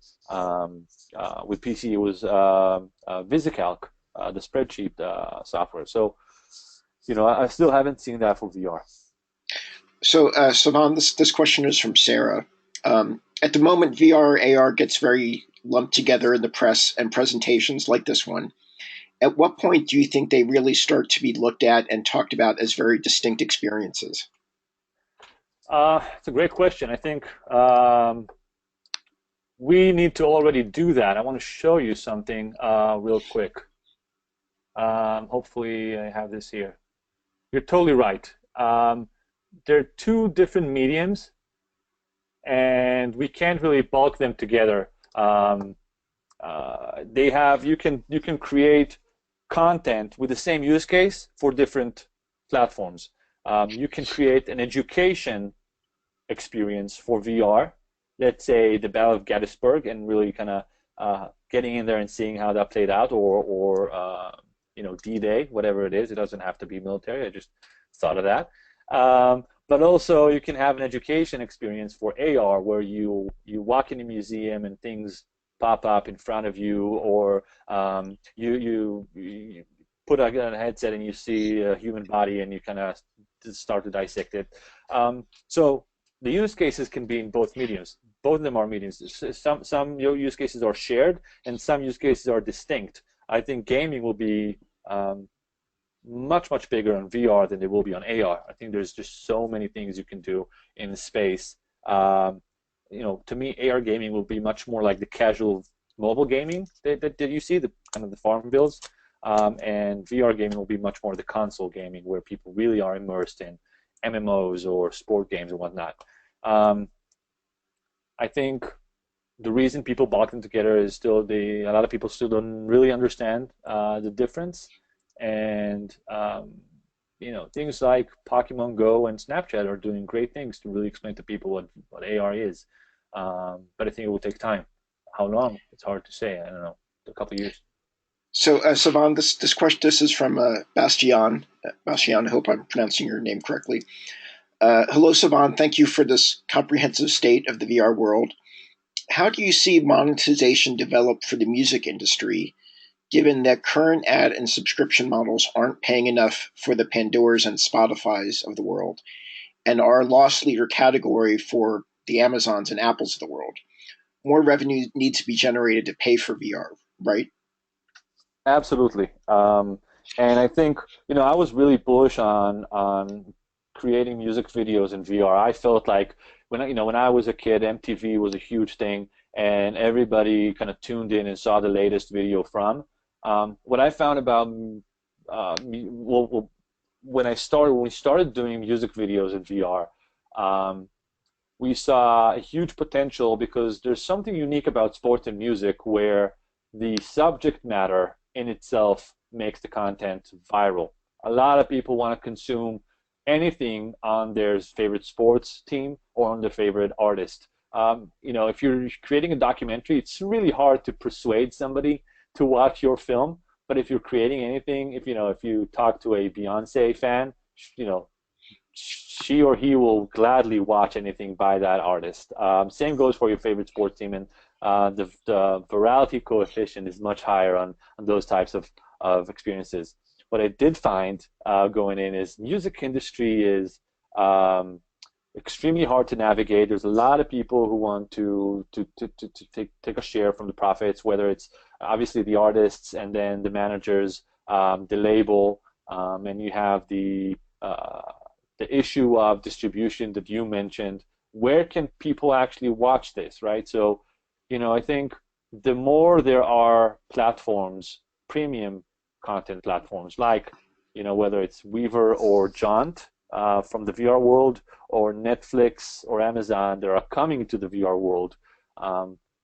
With PC, it was VisiCalc the spreadsheet software. So, I still haven't seen that for VR. So, Savan, this question is from Sarah. At the moment, VR, AR gets very lumped together in the press and presentations like this one. At what point do you think they really start to be looked at and talked about as very distinct experiences? It's a great question. I think we need to already do that. I want to show you something real quick. Hopefully, I have this here. You're totally right. There are two different mediums, and we can't really bulk them together. You can create content with the same use case for different platforms. You can create an education experience for VR, let's say the Battle of Gettysburg, and really kind of getting in there and seeing how that played out, or D-Day, whatever it is. It doesn't have to be military. I just thought of that. But also, you can have an education experience for AR, where you walk in a museum and things pop up in front of you, or you put a headset and you see a human body and you kind of start to dissect it. So the use cases can be in both mediums. Both of them are mediums. Some use cases are shared, and some use cases are distinct. I think gaming will be much bigger on VR than they will be on AR. I think there's just so many things you can do in space. To me, AR gaming will be much more like the casual mobile gaming that you see, the kind of the farm builds, and VR gaming will be much more the console gaming, where people really are immersed in MMOs or sport games and whatnot. I think the reason people bulk them together is still a lot of people still don't really understand the difference, and things like Pokemon Go and Snapchat are doing great things to really explain to people what AR is. But I think it will take time. How long? It's hard to say. I don't know. A couple of years. So, Savan, this question, this is from Bastian. Bastian, I hope I'm pronouncing your name correctly. Hello, Savan. Thank you for this comprehensive state of the VR world. How do you see monetization develop for the music industry, given that current ad and subscription models aren't paying enough for the Pandoras and Spotifys of the world, and are a loss leader category for the Amazons and Apples of the world? More revenue needs to be generated to pay for VR, right? Absolutely. And I think, I was really bullish on creating music videos in VR. I felt like when I was a kid, MTV was a huge thing, and everybody kind of tuned in and saw the latest video from. What I found about when we started doing music videos in VR, we saw a huge potential, because there's something unique about sports and music where the subject matter in itself makes the content viral. A lot of people want to consume anything on their favorite sports team or on their favorite artist. If you're creating a documentary, it's really hard to persuade somebody to watch your film. But if you're creating anything, if you talk to a Beyonce fan, she or he will gladly watch anything by that artist. Same goes for your favorite sports team, and the virality coefficient is much higher on those types of experiences. What I did find going in is music industry is extremely hard to navigate. There's a lot of people who want to take a share from the profits, whether it's obviously the artists and then the managers, the label, and you have the issue of distribution that you mentioned. Where can people actually watch this, right? So, I think the more there are platforms, premium content platforms, like, whether it's Weaver or Jaunt from the VR world, or Netflix or Amazon that are coming to the VR world,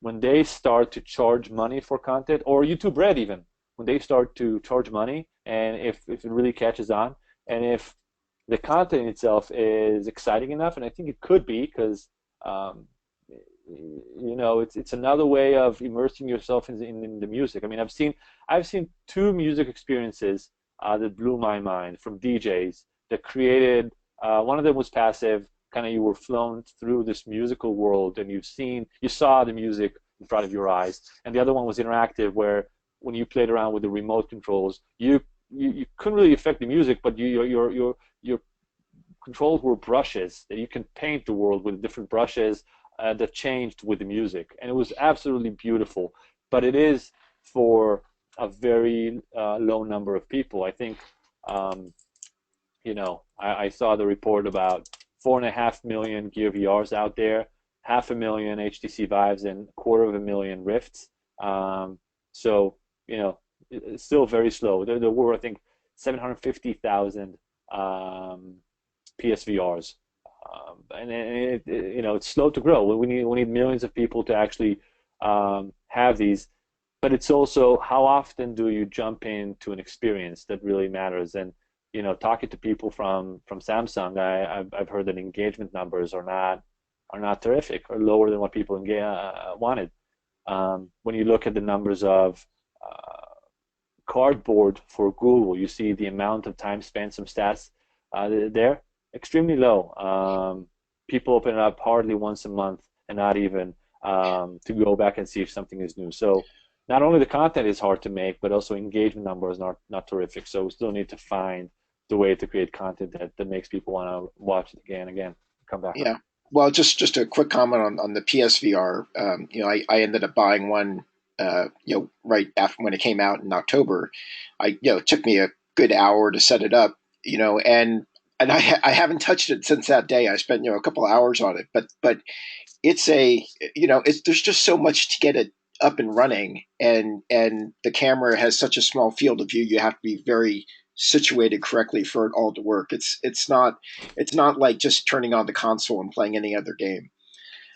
when they start to charge money for content, or YouTube Red even, when they start to charge money, and if it really catches on, and if the content itself is exciting enough, and I think it could be, because it's another way of immersing yourself in the music. I mean, I've seen two music experiences that blew my mind from DJs that created. One of them was passive, kind of you were flown through this musical world, and you saw the music in front of your eyes, and the other one was interactive, where when you played around with the remote controls, you couldn't really affect the music, but your controls were brushes that you can paint the world with different brushes that changed with the music, and it was absolutely beautiful. But it is for a very low number of people. I think um, I saw the report about 4.5 million Gear VRs out there, 500,000 HTC Vives, and 250,000 Rifts. Um, so, it's still very slow. There were, I think, 750,000 PSVRs, and it's slow to grow. We need millions of people to actually have these, but it's also how often do you jump into an experience that really matters. And talking to people from Samsung, I've heard that engagement numbers are not terrific, or lower than what people wanted. When you look at the numbers of cardboard for Google, you see the amount of time spent, some stats there, extremely low. People open it up hardly once a month, and not even to go back and see if something is new. So not only the content is hard to make, but also engagement numbers not terrific. So we still need to find the way to create content that makes people want to watch it again and again, come back. Yeah. Well, just a quick comment on the PSVR. I ended up buying one. Right after when it came out in October. It took me a good hour to set it up. And I haven't touched it since that day. I spent a couple of hours on it, but it's there's just so much to get it up and running, and the camera has such a small field of view. You have to be very situated correctly for it all to work. It's not like just turning on the console and playing any other game.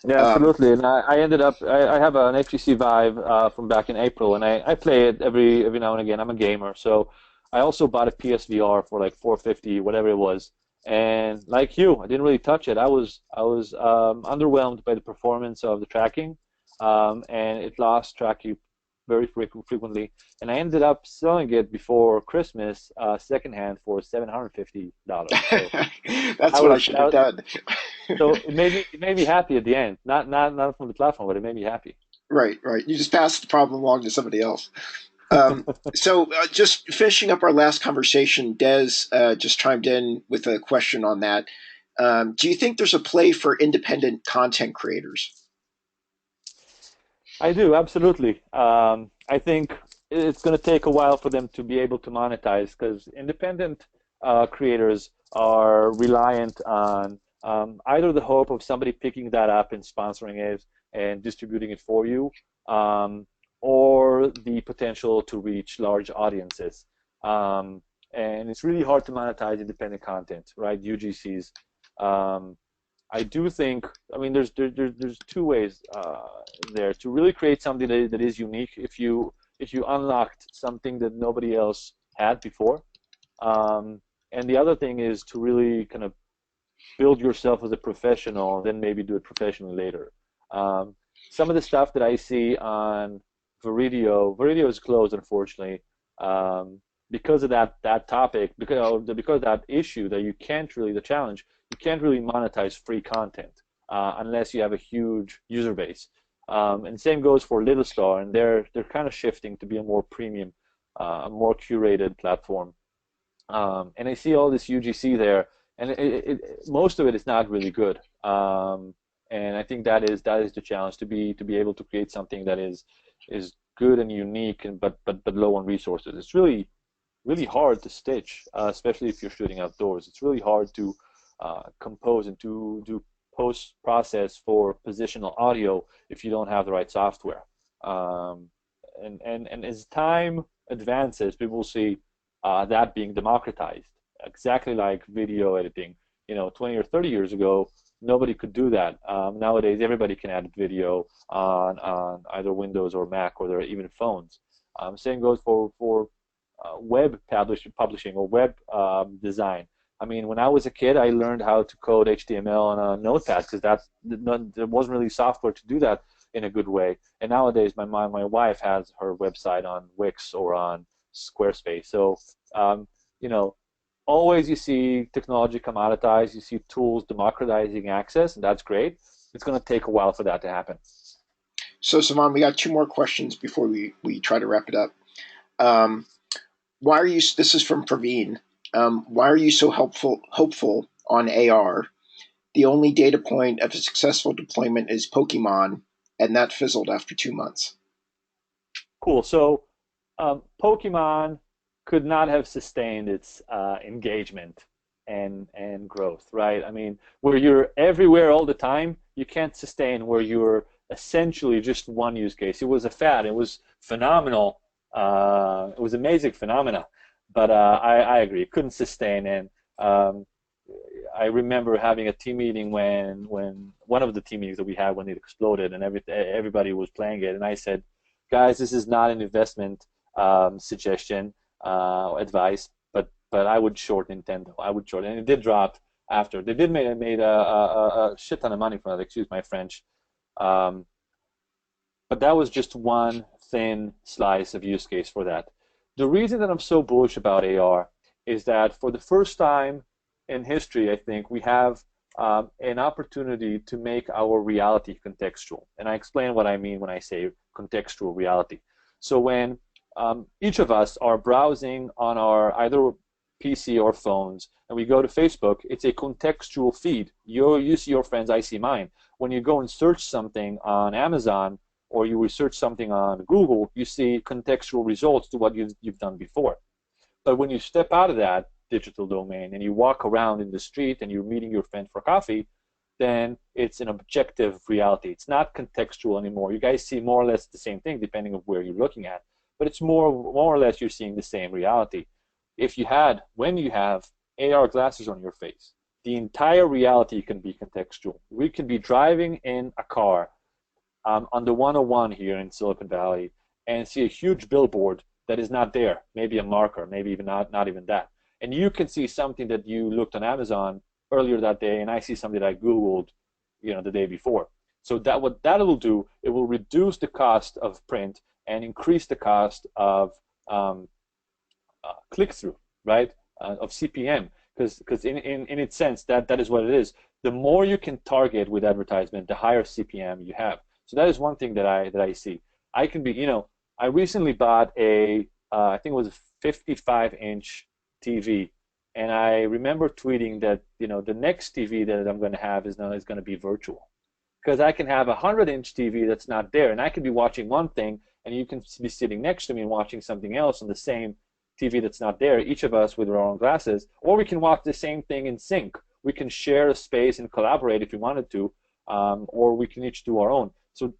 Yeah, Um, absolutely. And I ended up, I have an HTC Vive from back in April, and I play it every now and again. I'm a gamer, so I also bought a PSVR for like 450, whatever it was. And like you, I didn't really touch it. I was underwhelmed by the performance of the tracking, and it lost tracking very frequently. And I ended up selling it before Christmas, secondhand for $750. So that's I what I was should have that, done. so it made me happy at the end. Not from the platform, but it made me happy. Right, right. You just pass the problem along to somebody else. Just finishing up our last conversation, Des just chimed in with a question on that. Do you think there's a play for independent content creators? I do, absolutely. I think it's going to take a while for them to be able to monetize, because independent creators are reliant on either the hope of somebody picking that up and sponsoring it and distributing it for you, um, or the potential to reach large audiences. Um, and it's really hard to monetize independent content, right? UGCs. Um, I do think, I mean, there's two ways there to really create something that is unique. If you unlocked something that nobody else had before, and the other thing is to really kind of build yourself as a professional, then maybe do it professionally later. Um, some of the stuff that I see on Viridio is closed, unfortunately, um, because of that topic, because of that issue that you can't really, the challenge, you can't really monetize free content unless you have a huge user base. And same goes for Little Star, and they're kind of shifting to be a more premium, a more curated platform. And I see all this UGC there, and most of it is not really good. And I think that is the challenge, to be able to create something that is good and unique, and but low on resources. It's really hard to stitch, especially if you're shooting outdoors. It's really hard to compose and to do post process for positional audio if you don't have the right software. Um, and as time advances, people will see that being democratized, exactly like video editing. 20 or 30 years ago, nobody could do that. Nowadays, everybody can edit video on either Windows or Mac, or there are even phones. Same goes for web publishing or web design. I mean, when I was a kid, I learned how to code HTML on a notepad, because there wasn't really software to do that in a good way. And nowadays, my wife has her website on Wix or on Squarespace. So, um, you know, always you see technology commoditize, you see tools democratizing access, and that's great. It's going to take a while for that to happen. So, Saman, we got two more questions before we try to wrap it up. Um, why are you? This is from Praveen. Why are you so hopeful on AR? The only data point of a successful deployment is Pokemon, and that fizzled after 2 months. Cool. So Pokemon could not have sustained its engagement and growth, right? I mean, where you're everywhere all the time, you can't sustain where you're essentially just one use case. It was a fad. It was phenomenal. It was amazing phenomena, but I agree. It couldn't sustain. And um, I remember having a team meeting when one of the team meetings that we had when it exploded and everybody was playing it, and I said, guys, this is not an investment suggestion advice, but I would short Nintendo. I would short, and it did drop after. They did made a shit ton of money from that. Excuse my French, um, but that was just one thin slice of use case for that. The reason that I'm so bullish about AR is that for the first time in history, I think we have an opportunity to make our reality contextual. And I explain what I mean when I say contextual reality. So when each of us are browsing on our either PC or phones, and we go to Facebook, it's a contextual feed. You see your friends, I see mine. When you go and search something on Amazon, or you research something on Google, you see contextual results to what you've done before. But when you step out of that digital domain and you walk around in the street and you're meeting your friend for coffee, then it's an objective reality. It's not contextual anymore. You guys see more or less the same thing depending on where you're looking at, but it's more or less you're seeing the same reality. When you have AR glasses on your face, the entire reality can be contextual. We can be driving in a car on the 101 here in Silicon Valley and see a huge billboard that is not there, maybe a marker, maybe even not even that. And you can see something that you looked on Amazon earlier that day, and I see something that I Googled, the day before. So that what that will do, it will reduce the cost of print and increase the cost of click-through, right? Of CPM, because in its sense that is what it is. The more you can target with advertisement, the higher CPM you have. So that is one thing that I see. I can be, I recently bought I think it was a 55-inch TV, and I remember tweeting that the next TV that I'm going to have is going to be virtual, because I can have a 100-inch TV that's not there, and I could be watching one thing, and you can be sitting next to me and watching something else on the same TV that's not there, each of us with our own glasses, or we can watch the same thing in sync. We can share a space and collaborate if we wanted to, or we can each do our own. So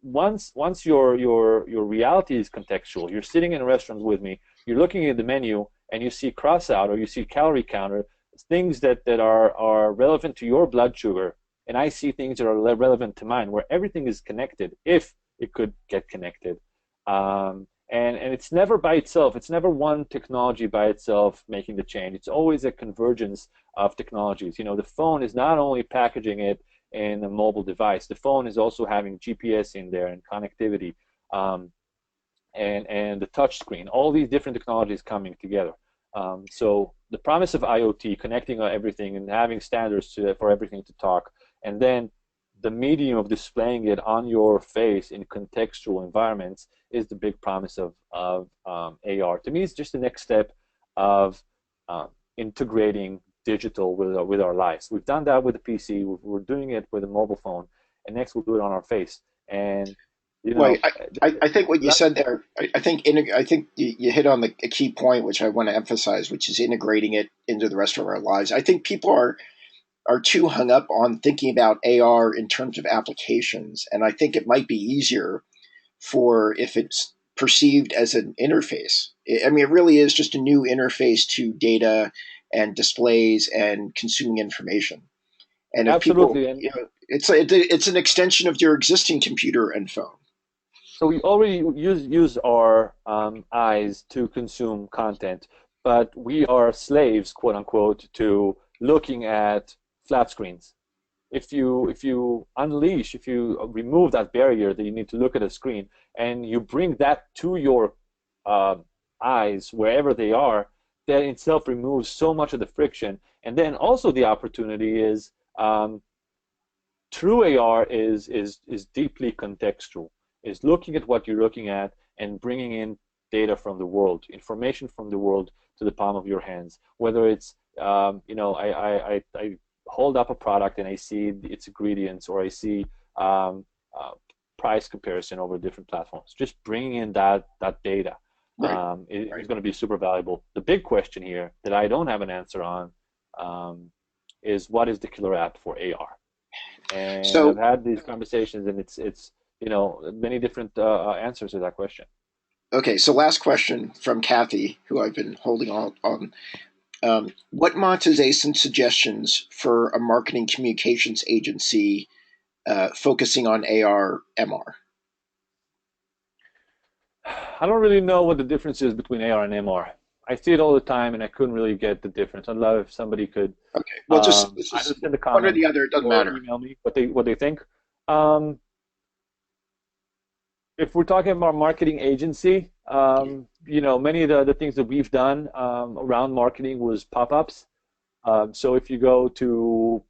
once your reality is contextual, you're sitting in a restaurant with me, you're looking at the menu, and you see cross out or you see calorie counter, things that are relevant to your blood sugar, and I see things that are relevant to mine, where everything is connected, if it could get connected. And it's never by itself. It's never one technology by itself making the change. It's always a convergence of technologies. The phone is not only packaging it in a mobile device. The phone is also having GPS in there and connectivity, and the touch screen. All these different technologies coming together. So the promise of IoT, connecting everything and having standards for everything to talk, and then the medium of displaying it on your face in contextual environments is the big promise of AR. To me, it's just the next step of integrating digital with our lives. We've done that with the PC. We're doing it with a mobile phone, and next we'll do it on our face. And Well, I think what you said there, I think you hit on a key point, which I want to emphasize, which is integrating it into the rest of our lives. I think people are too hung up on thinking about AR in terms of applications, and I think it might be easier for if it's perceived as an interface. I mean, it really is just a new interface to data and displays and consuming information. And if people, absolutely. And it's an extension of your existing computer and phone. so we already use our eyes to consume content, but we are slaves, quote unquote, to looking at flat screens. If you remove that barrier that you need to look at a screen, and you bring that to your uh, eyes wherever they are, that itself removes so much of the friction. And then also the opportunity is true AR is deeply contextual, is looking at what you're looking at and bringing in data from the world, information from the world to the palm of your hands. Whether it's I hold up a product and I see its ingredients, or I see um, uh, price comparison over different platforms. Just bringing in that data Right. is going to be super valuable. The big question here that I don't have an answer on um, is what is the killer app for AR? And I've So, had these conversations, and it's many different answers to that question. okay. So, last question from Kathy, who I've been holding on. What monetization suggestions for a marketing communications agency focusing on AR MR? I don't really know what the difference is between AR and MR. I see it all the time, and I couldn't really get the difference. I'd love if somebody could Okay. Well, just this either is send a one or comment the other. It doesn't or matter. email me what they think. Um, if we're talking about marketing agency, many of the things that we've done around marketing was pop-ups. So if you go to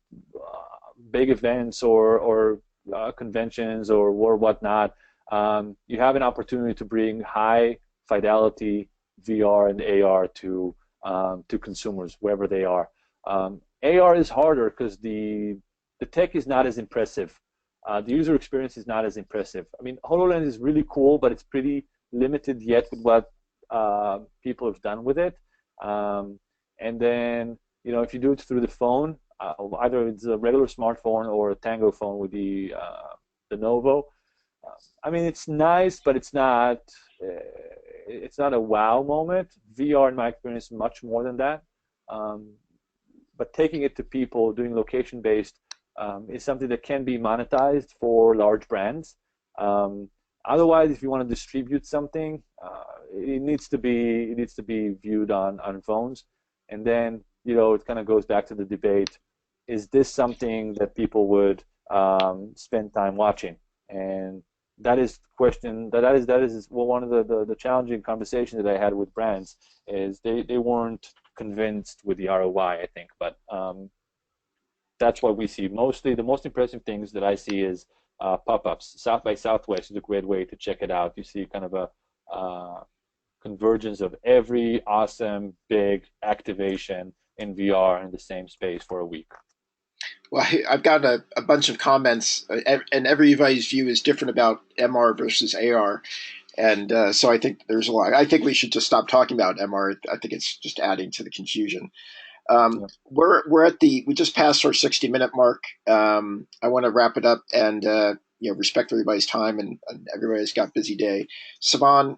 big events or conventions or whatnot, you have an opportunity to bring high fidelity VR and AR to consumers wherever they are. AR is harder because the tech is not as impressive. The user experience is not as impressive. I mean, HoloLens is really cool, but it's pretty limited yet with what people have done with it. And then if you do it through the phone, either it's a regular smartphone or a Tango phone with the Novo. Uh, I mean, it's nice, but it's not a wow moment. VR, in my experience, is much more than that. Um, but taking it to people, doing location-based, is something that can be monetized for large brands. Um, Otherwise, if you want to distribute something, it needs to be viewed on phones, and then it kind of goes back to the debate: is this something that people would spend time watching? And that is the question. That is well, one of the challenging conversations that I had with brands is they weren't convinced with the ROI, I think, but that's what we see mostly. The most impressive things that I see is pop-ups. South by Southwest is a great way to check it out. You see kind of a convergence of every awesome big activation in VR in the same space for a week. Well, I've got a bunch of comments, and everybody's view is different about MR versus AR. And so I think there's a lot. I think we should just stop talking about MR. I think it's just adding to the confusion. Yeah. We're at we just passed our 60-minute mark. I want to wrap it up and respect everybody's time, and everybody's got a busy day. Savan,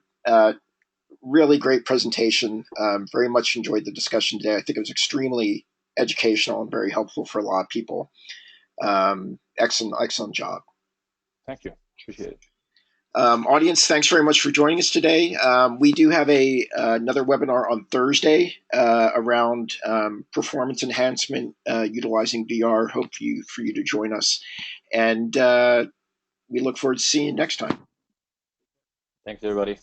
really great presentation. Very much enjoyed the discussion today. I think it was extremely educational and very helpful for a lot of people. Excellent job. Thank you. Appreciate it. Audience, thanks very much for joining us today. We do have another webinar on Thursday around performance enhancement utilizing VR. Hope for you to join us, and we look forward to seeing you next time. Thanks, everybody.